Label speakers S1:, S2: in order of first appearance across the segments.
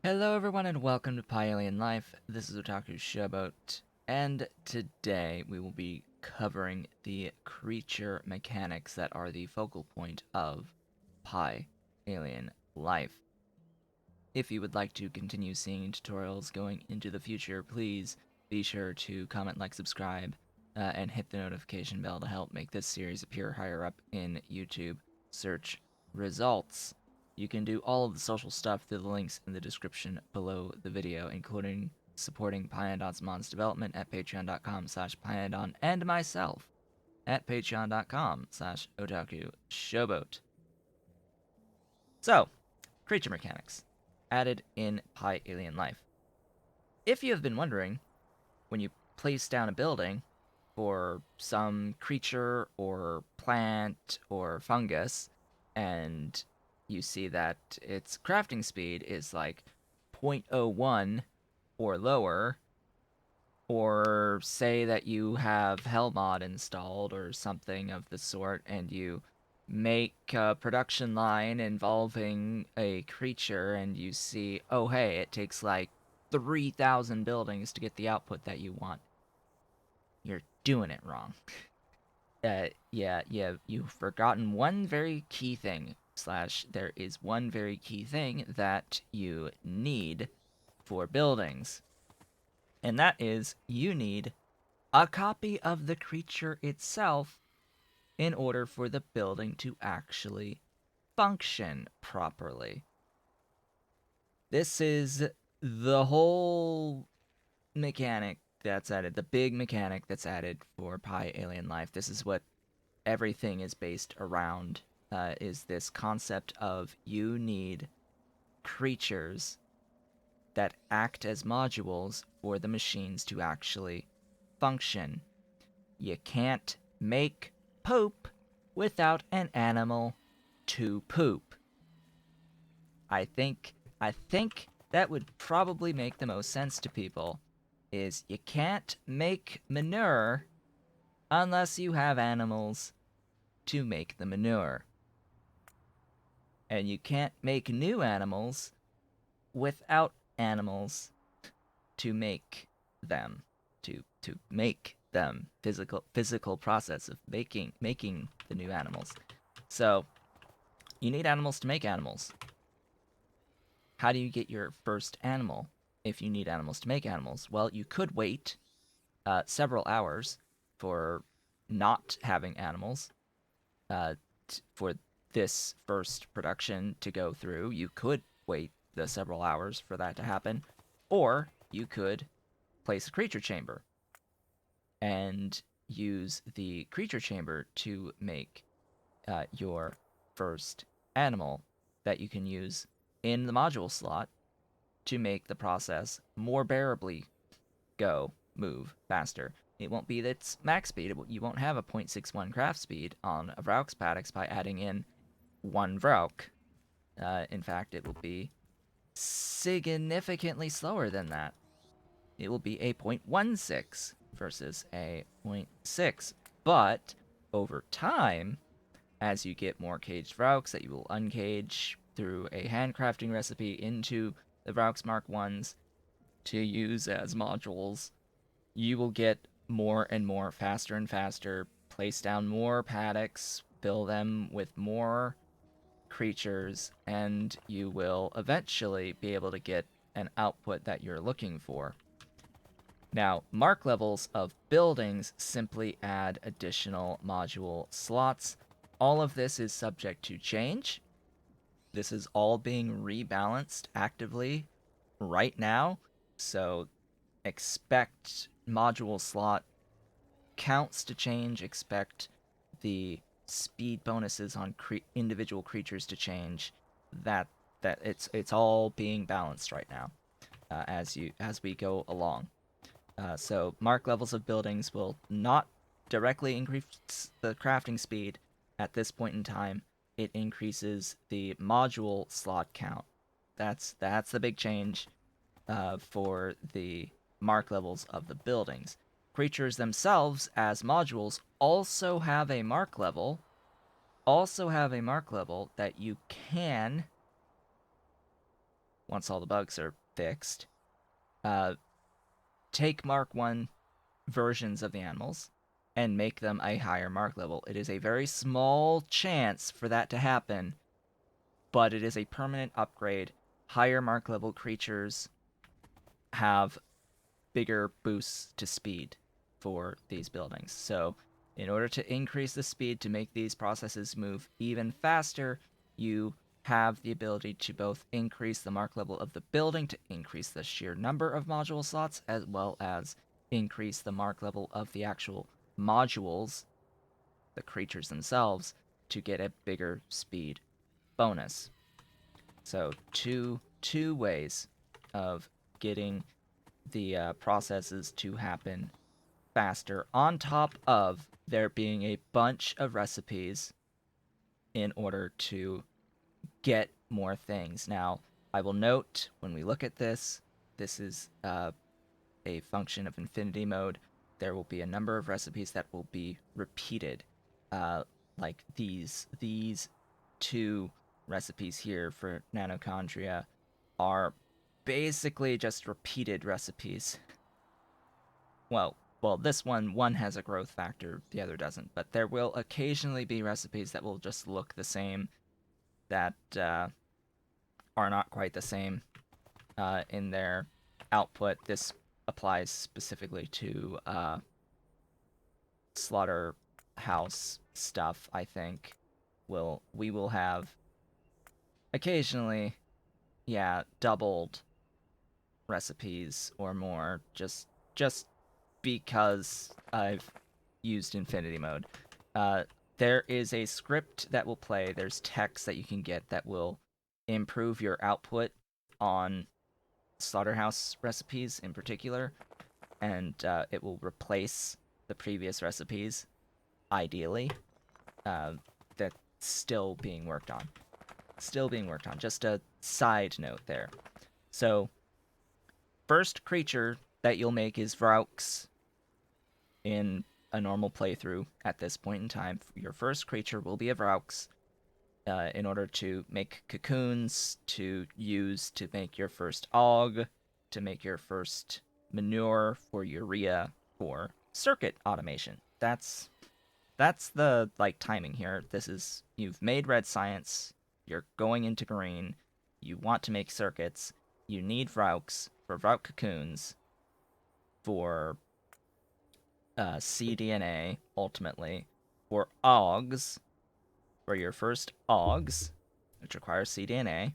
S1: Hello everyone and welcome to PyAL Life. This is Otaku's Showboat, and today we will be covering the creature mechanics that are the focal point of PyAl Life. If you would like to continue seeing tutorials going into the future, please be sure to comment, like, subscribe, and hit the notification bell to help make this series appear higher up in YouTube search results. You can do all of the social stuff through the links in the description below the video, including supporting Pyanodon's Mon's development at patreon.com/Pyanodon and myself at patreon.com/Otaku Showboat. So, creature mechanics added in PyAl Life. If you have been wondering, when you place down a building for some creature or plant or fungus, and you see that its crafting speed is like 0.01 or lower, or say that you have Hellmod installed or something of the sort, and you make a production line involving a creature, and you see, oh hey, it takes like 3,000 buildings to get the output that you want. You're doing it wrong. Yeah, you've forgotten one very key thing. There is one very key thing that you need for buildings. And that is, you need a copy of the creature itself in order for the building to actually function properly. This is the whole mechanic that's added, the big mechanic that's added for PyAl Life. This is what everything is based around, is this concept of you need creatures that act as modules for the machines to actually function. You can't make poop without an animal to poop. I think that would probably make the most sense to people, is you can't make manure unless you have animals to make the manure. And you can't make new animals without animals to make them, to make them, physical process of making the new animals. So you need animals to make animals. How do you get your first animal if you need animals to make animals? Well, you could wait several hours for not having animals, for this first production to go through. You could wait the several hours for that to happen, or you could place a creature chamber and use the creature chamber to make your first animal that you can use in the module slot to make the process more bearably move faster. It won't be its max speed. You won't have a 0.61 craft speed on a Vrauk's paddocks by adding in one Vrauk. In fact, it will be significantly slower than that. It will be a 0.16 versus a 0.6. But over time, as you get more caged Vrauks that you will uncage through a handcrafting recipe into the Vrauks Mark 1s to use as modules, you will get more and more, faster and faster, place down more paddocks, fill them with more creatures, and you will eventually be able to get an output that you're looking for. Now, mark levels of buildings simply add additional module slots. All of this is subject to change. This is all being rebalanced actively right now, so expect module slot counts to change, expect the speed bonuses on individual creatures to change. That it's all being balanced right now, as we go along. So mark levels of buildings will not directly increase the crafting speed at this point in time. It increases the module slot count. That's the big change for the mark levels of the buildings. Creatures themselves as modules also have a mark level. That you can once all the bugs are fixed, uh, take Mark 1 versions of the animals and make them a higher mark level. It is a very small chance for that to happen, but it is a permanent upgrade. Higher mark level creatures have bigger boosts to speed for these buildings. So, in order to increase the speed to make these processes move even faster, you have the ability to both increase the mark level of the building to increase the sheer number of module slots, as well as increase the mark level of the actual modules, the creatures themselves, to get a bigger speed bonus. So two ways of getting the processes to happen faster, on top of there being a bunch of recipes in order to get more things. Now, I will note when we look at this, this is a function of infinity mode. There will be a number of recipes that will be repeated, like these two recipes here for nanochondria are basically just repeated recipes. Well, this one has a growth factor, the other doesn't. But there will occasionally be recipes that will just look the same, that are not quite the same in their output. This applies specifically to slaughterhouse stuff. I think we will have occasionally, yeah, doubled recipes or more, just because I've used infinity mode. Uh, there is a script that will play. There's text that you can get that will improve your output on slaughterhouse recipes in particular, and it will replace the previous recipes, ideally. Uh, that's still being worked on. Still being worked on. Just a side note there. So, first creature that you'll make is Vraux in a normal playthrough at this point in time. Your first creature will be a Vraux in order to make cocoons, to use to make your first aug, to make your first manure for urea, for circuit automation. That's the timing here. This is, you've made red science, you're going into green, you want to make circuits, you need Vraux for Vraux cocoons, for cDNA, ultimately, for augs, for your first augs, which requires cDNA,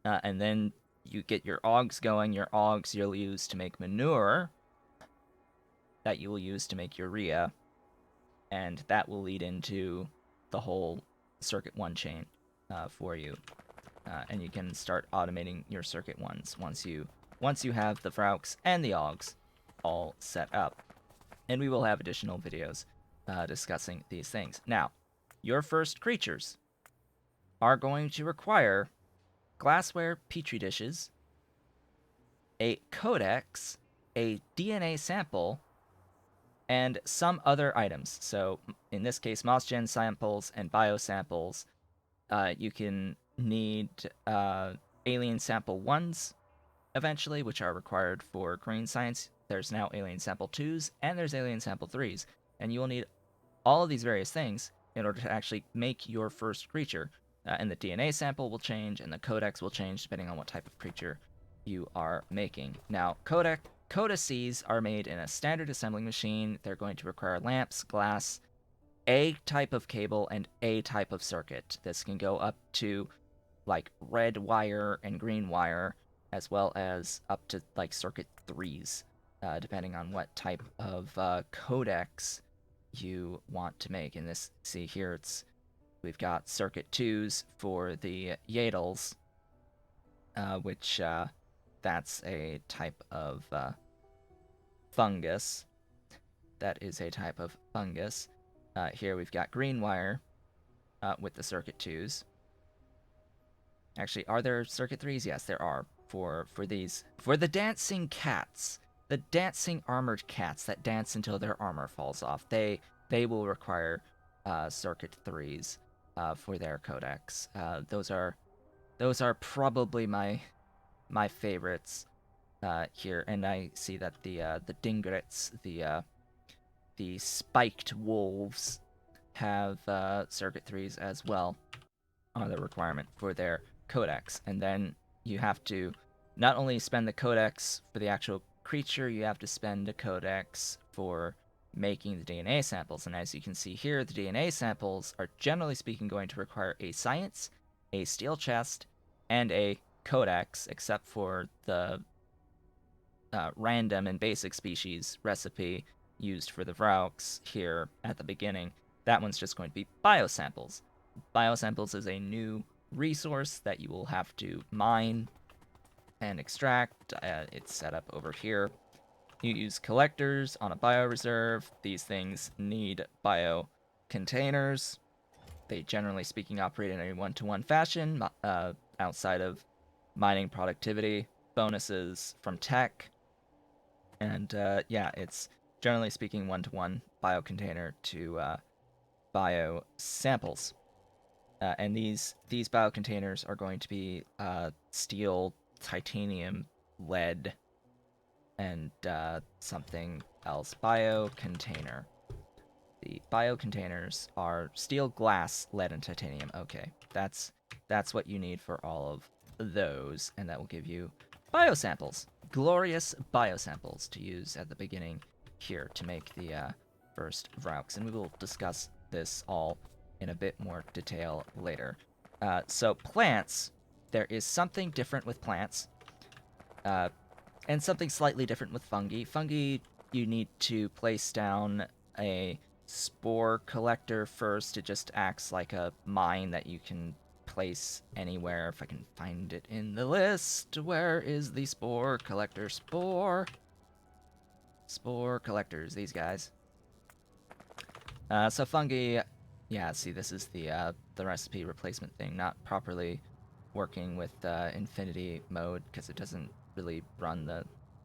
S1: and then you get your augs going. Your augs you'll use to make manure, that you will use to make urea, and that will lead into the whole circuit 1 chain for you. And you can start automating your circuit 1s once you have the Vraux and the augs all set up. And we will have additional videos discussing these things. Now, your first creatures are going to require glassware petri dishes, a codex, a DNA sample, and some other items. So, in this case, MosGen samples and biosamples. You can need alien sample 1s eventually, which are required for green science. There's now alien sample 2s, and there's alien sample 3s. And you will need all of these various things in order to actually make your first creature. And the DNA sample will change, and the codex will change depending on what type of creature you are making. Now, codices are made in a standard assembling machine. They're going to require lamps, glass, a type of cable, and a type of circuit. This can go up to red wire and green wire, as well as up to circuit 3s, depending on what type of codex you want to make. In this, see here, we've got circuit 2s for the Yadels, which that's a type of fungus. That is a type of fungus. Here we've got green wire with the circuit 2s. Actually, are there circuit 3s? Yes, there are for these. For the dancing cats, the dancing armored cats that dance until their armor falls off, they will require circuit 3s for their codex. Those are probably my my favorites here, and I see that the dingrits, the spiked wolves, have circuit 3s as well on the requirement for their codex. And then you have to not only spend the codex for the actual creature, you have to spend a codex for making the DNA samples. And as you can see here, the DNA samples are generally speaking going to require a science, a steel chest, and a codex, except for the random and basic species recipe used for the Vraux here at the beginning. That one's just going to be biosamples. Biosamples is a new resource that you will have to mine and extract. It's set up over here. You use collectors on a bioreserve. These things need bio containers. They, generally speaking, operate in a one-to-one fashion outside of mining productivity, bonuses from tech, and yeah, it's generally speaking one-to-one bio container to bio samples. And these bio containers are going to be steel, titanium, lead, and something else. Bio container. The bio containers are steel, glass, lead, and titanium. Okay, that's what you need for all of those, and that will give you biosamples. Glorious biosamples to use at the beginning here to make the first Vraux, and we will discuss this all in a bit more detail later. So plants, there is something different with plants, and something slightly different with fungi. Fungi, you need to place down a spore collector first. It just acts like a mine that you can place anywhere. If I can find it in the list. Where is the spore collector? Spore collectors, these guys. So fungi, yeah, see, this is the recipe replacement thing, not properly working with infinity mode because it doesn't really run the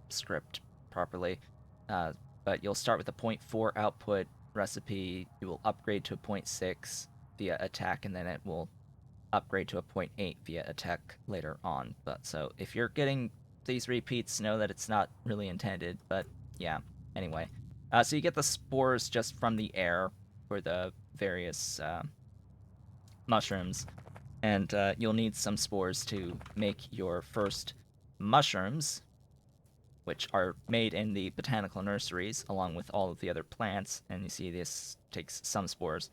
S1: script properly. But you'll start with a 0.4 output recipe. You will upgrade to a 0.6 via attack, and then it will upgrade to a 0.8 via attack later on. But so if you're getting these repeats, know that it's not really intended. But yeah, anyway. So you get the spores just from the air for the various mushrooms, and you'll need some spores to make your first mushrooms, which are made in the botanical nurseries along with all of the other plants. And you see this takes some spores.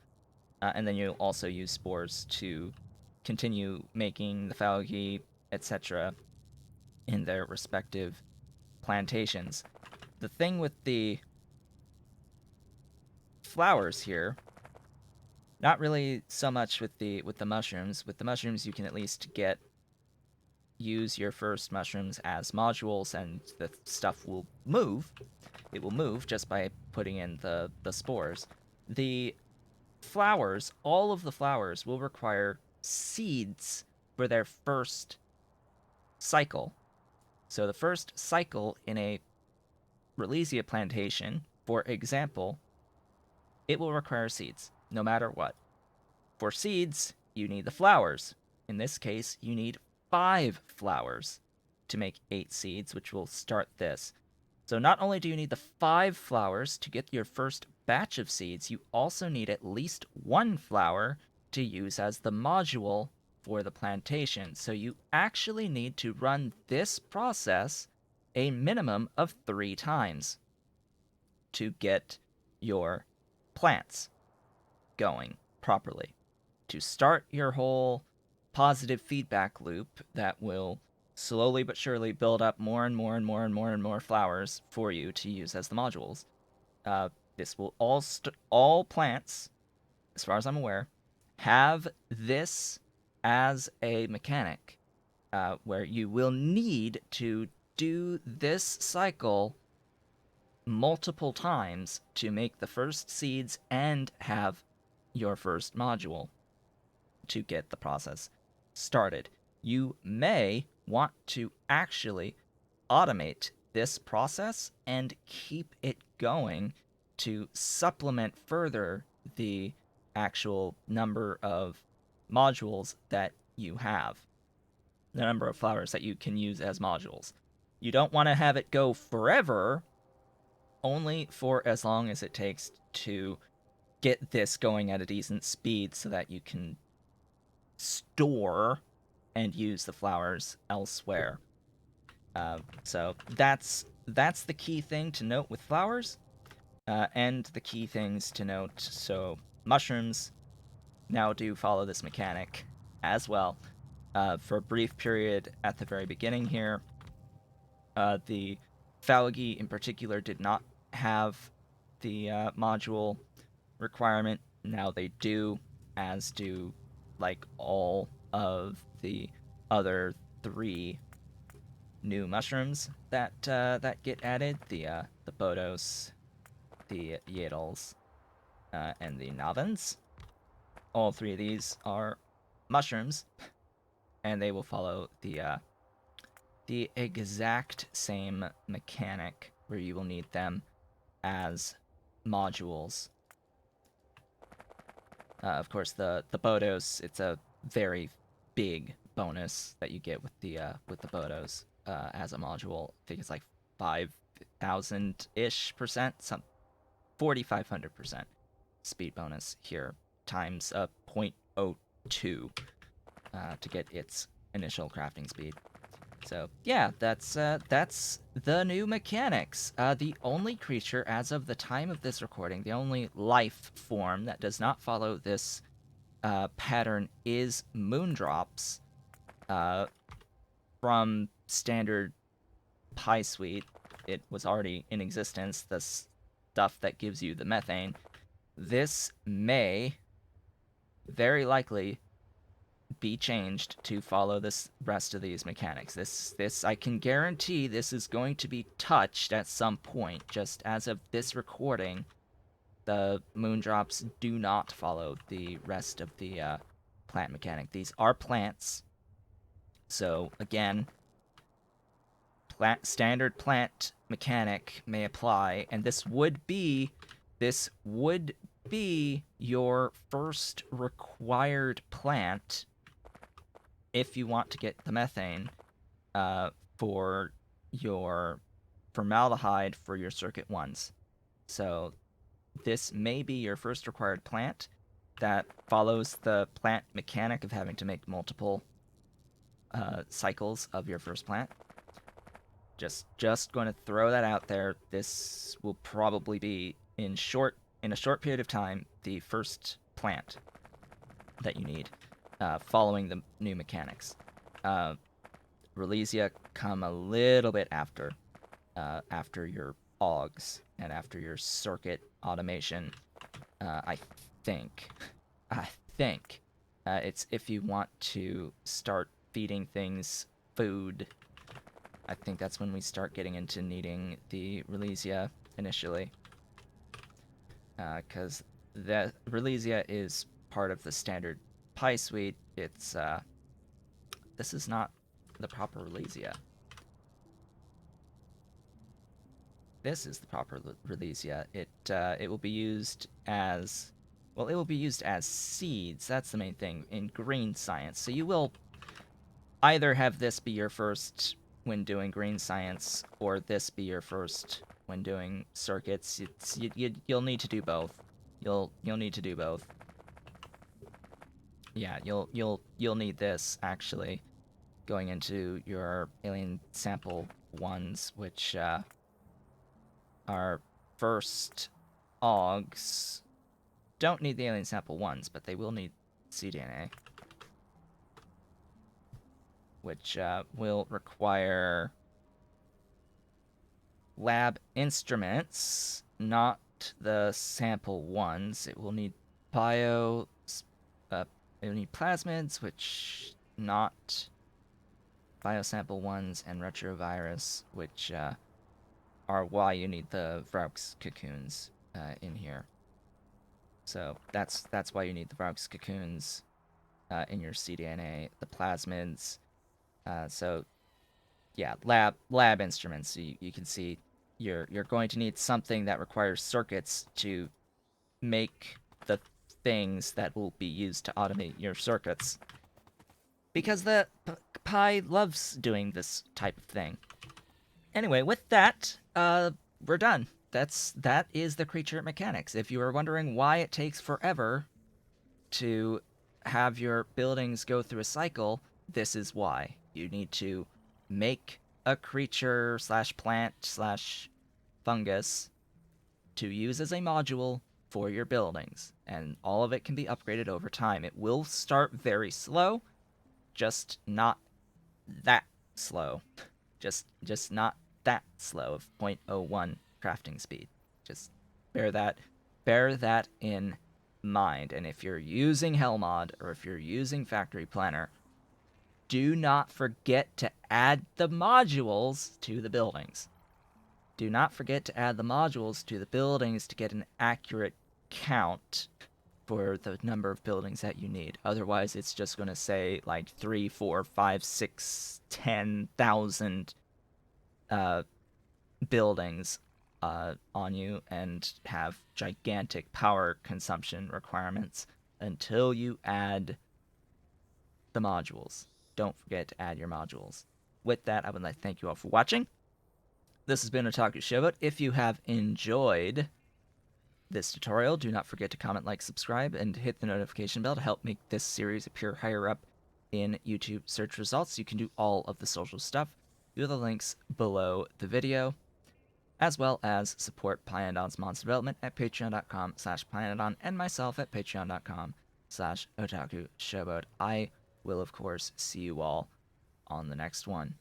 S1: And then you'll also use spores to continue making the fungi, etc., in their respective plantations. The thing with the flowers here, not really so much with the mushrooms. With the mushrooms, you can at least use your first mushrooms as modules, and the stuff will move. It will move just by putting in the spores. The flowers, all of the flowers, will require seeds for their first cycle. So the first cycle in a Relesia plantation, for example, it will require seeds, no matter what. For seeds, you need the flowers. In this case, you need 5 flowers to make 8 seeds, which will start this. So not only do you need the 5 flowers to get your first batch of seeds, you also need at least 1 flower to use as the module for the plantation. So you actually need to run this process a minimum of 3 times to get your plants going properly, to start your whole positive feedback loop that will slowly but surely build up more and more and more and more and more flowers for you to use as the modules. This will all plants, as far as I'm aware, have this as a mechanic, where you will need to do this cycle multiple times to make the first seeds and have your first module to get the process started. You may want to actually automate this process and keep it going to supplement further the actual number of modules that you have. the number of flowers that you can use as modules. You don't want to have it go forever, only for as long as it takes to get this going at a decent speed so that you can store and use the flowers elsewhere. So that's the key thing to note with flowers, and the key things to note. So mushrooms now do follow this mechanic as well. For a brief period at the very beginning here, the Phalgi in particular did not have the module requirement. Now they do, as do like all of the other 3 new mushrooms that get added: the Bodos, the Yadels, and the Navans. All 3 of these are mushrooms, and they will follow the exact same mechanic where you will need them as modules. Of course, the Bodos, it's a very big bonus that you get with the Bodos as a module. I think it's like 5,000-ish%, some 4,500% speed bonus here, times a 0.02 to get its initial crafting speed. So yeah, that's the new mechanics. The only creature as of the time of this recording, the only life form that does not follow this pattern is Moondrops. From standard Pie Suite, it was already in existence, the stuff that gives you the methane. This may very likely be changed to follow this rest of these mechanics. This I can guarantee this is going to be touched at some point. Just as of this recording, the Moondrops do not follow the rest of the plant mechanic. These are plants, so again, standard plant mechanic may apply, and this would be your first required plant if you want to get the methane for your formaldehyde for your circuit 1s. So this may be your first required plant that follows the plant mechanic of having to make multiple cycles of your first plant. Just going to throw that out there. This will probably be in a short period of time the first plant that you need, following the new mechanics. Relesia come a little bit after your augs and after your circuit automation. I think it's if you want to start feeding things food. I think that's when we start getting into needing the Relesia initially, because the Relesia is part of the standard Pie Suite. It's this is not the proper Relesia. This is the proper Relesia. It will be used as, well, it will be used as seeds. That's the main thing in green science. So you will either have this be your first when doing green science, or this be your first when doing circuits. You'll need to do both. You'll need to do both. Yeah, you'll need this actually going into your alien sample 1s, which are first augs. Don't need the alien sample 1s, but they will need cDNA, which will require lab instruments, not the sample 1s. It will need it will need plasmids, which not biosample 1s, and retrovirus, which are why you need the Vraux cocoons in here. So that's why you need the Vraux cocoons in your cDNA, the plasmids. So yeah, lab instruments. So you can see you're going to need something that requires circuits to make the things that will be used to automate your circuits. because the Pi loves doing this type of thing. Anyway, with that, we're done. That is the creature mechanics. If you are wondering why it takes forever to have your buildings go through a cycle, this is why. You need to make a creature slash plant slash fungus to use as a module for your buildings, and all of it can be upgraded over time. It will start very slow, just not that slow. Just not that slow of 0.01 crafting speed. Just bear that bear that in mind. And if you're using Hellmod or if you're using Factory Planner, do not forget to add the modules to the buildings. Do not forget to add the modules to the buildings to get an accurate count for the number of buildings that you need. Otherwise, it's just going to say like 3, 4, 5, 6, 10,000 buildings on you and have gigantic power consumption requirements until you add the modules. Don't forget to add your modules. With that, I would like to thank you all for watching. This has been Otaku Showboat. If you have enjoyed this tutorial, do not forget to comment, like, subscribe, and hit the notification bell to help make this series appear higher up in YouTube search results. You can do all of the social stuff through the links below the video, as well as support Pyanodon's monster development at patreon.com/Pyanodon and myself at patreon.com/Otaku Showboat. I will, of course, see you all on the next one.